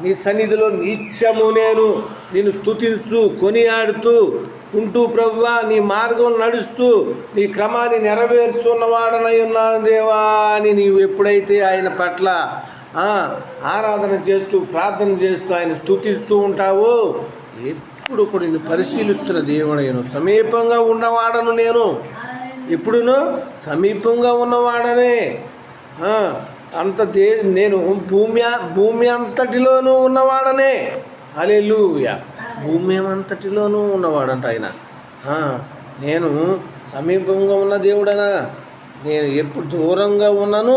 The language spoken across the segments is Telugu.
నీ సన్నిధిలో నిత్యము నేను నిన్ను స్తుతిస్తూ కొనియాడుతూ ఉంటూ ప్రభువా నీ మార్గం నడుస్తూ నీ క్రమాన్ని నెరవేర్చున్నవాడనై ఉన్నాను దేవా అని నీవు ఎప్పుడైతే ఆయన పట్ల ఆరాధన చేస్తూ ప్రార్థన చేస్తూ ఆయన స్తుతిస్తూ ఉంటావో ఎప్పుడు కూడా నిన్ను పరిశీలిస్తున్న దేవుడైన సమీపంగా ఉన్నవాడను నేను ఎప్పుడునో సమీపంగా ఉన్నవాడనే నేను భూమి అంతటిలోనూ ఉన్నవాడనే. హల్లెలూయా. భూమి అంతటిలోనూ ఉన్నవాడంట ఆయన. నేను సమీపంగా ఉన్న దేవుడనా, నేను ఎప్పుడు దూరంగా ఉన్నాను,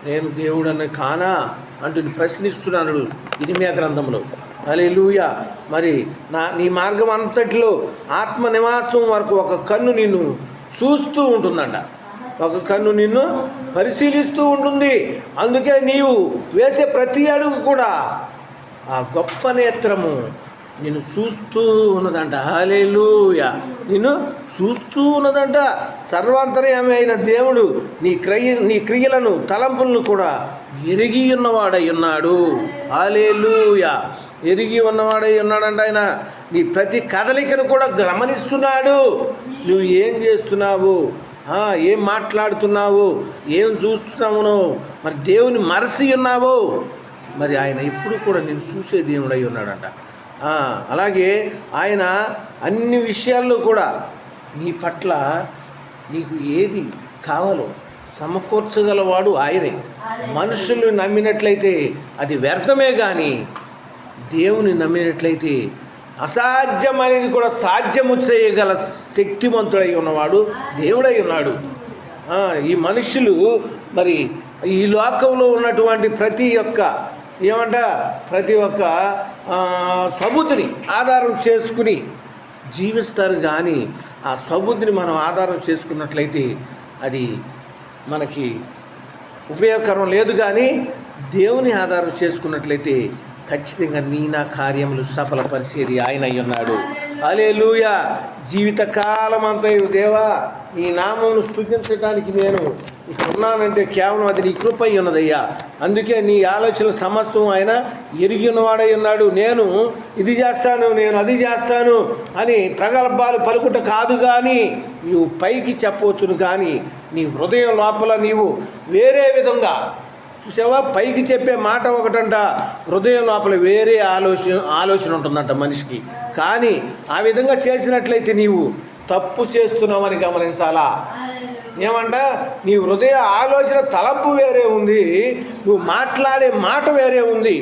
నేను దేవుడని కానా అంటూ ప్రశ్నిస్తున్నాడు ఇర్మీయా గ్రంథంలో. హల్లెలూయా. మరి నీ మార్గం అంతటిలో ఆత్మ నివాసం వరకు ఒక కన్ను నిన్ను చూస్తూ ఉంటుందంట, ఒక కన్ను నిన్ను పరిశీలిస్తూ ఉంటుంది. అందుకే నీవు వేసే ప్రతి అడుగు కూడా ఆ గొప్ప నేత్రము నిన్ను చూస్తూ ఉన్నదంట. హల్లెలూయా. నిన్ను చూస్తూ ఉన్నదంట. సర్వాంతర్యామి అయిన దేవుడు నీ క్రియలను తలంపులను కూడా ఎరిగి ఉన్నవాడై ఉన్నాడు. హల్లెలూయా. ఎరిగి ఉన్నవాడై ఉన్నాడంట ఆయన. నీ ప్రతి కదలికను కూడా గమనిస్తున్నాడు. నువ్వు ఏం చేస్తున్నావు, ఏం మాట్లాడుతున్నావు, ఏం చూస్తున్నావునో, మరి దేవుని మరసి ఉన్నావు, మరి ఆయన ఎప్పుడు కూడా నేను చూసే దేవుడై ఉన్నాడంట. అలాగే ఆయన అన్ని విషయాల్లో కూడా నీ పట్ల నీకు ఏది కావాలో సమకూర్చగలవాడు ఆయనే. మనుషులు నమ్మినట్లయితే అది వ్యర్థమే, కానీ దేవుని నమ్మినట్లయితే అసాధ్యం అనేది కూడా సాధ్యము చేయగల శక్తిమంతుడై ఉన్నవాడు దేవుడై ఉన్నాడు. ఈ మనుషులు మరి ఈ లోకంలో ఉన్నటువంటి ప్రతి ఒక్క సబుద్ధిని ఆధారం చేసుకుని జీవిస్తారు, కానీ ఆ సబుద్ధిని మనం ఆధారం చేసుకున్నట్లయితే అది మనకి ఉపయోగకరం లేదు. కానీ దేవుని ఆధారం చేసుకున్నట్లయితే ఖచ్చితంగా నా కార్యములు సఫలపరిచేది ఆయన అయి ఉన్నాడు. హల్లెలూయా. జీవితకాలం అంతా దేవా నీ నామమును స్తుతించడానికి నేను ఇక్కడ ఉన్నానంటే కేవలం అది నీ కృప అయి ఉన్నదయ్యా. అందుకే నీ ఆలోచనల సమస్తం ఆయన ఎరిగి ఉన్నవాడై ఉన్నాడు. నేను ఇది చేస్తాను, నేను అది చేస్తాను అని ప్రగల్భాలు పలుకుట కాదు, కానీ నీవు పైకి చెప్పవచ్చును, కానీ నీ హృదయం లోపల నీవు వేరే విధంగా చూసావా. పైకి చెప్పే మాట ఒకటంట, హృదయం లోపల వేరే ఆలోచన ఉంటుందంట మనిషికి. కానీ ఆ విధంగా చేసినట్లయితే నీవు తప్పు చేస్తున్నావని గమనించాలా. ఏమంట, నీ హృదయ ఆలోచన తలంపు వేరే ఉంది, నువ్వు మాట్లాడే మాట వేరే ఉంది.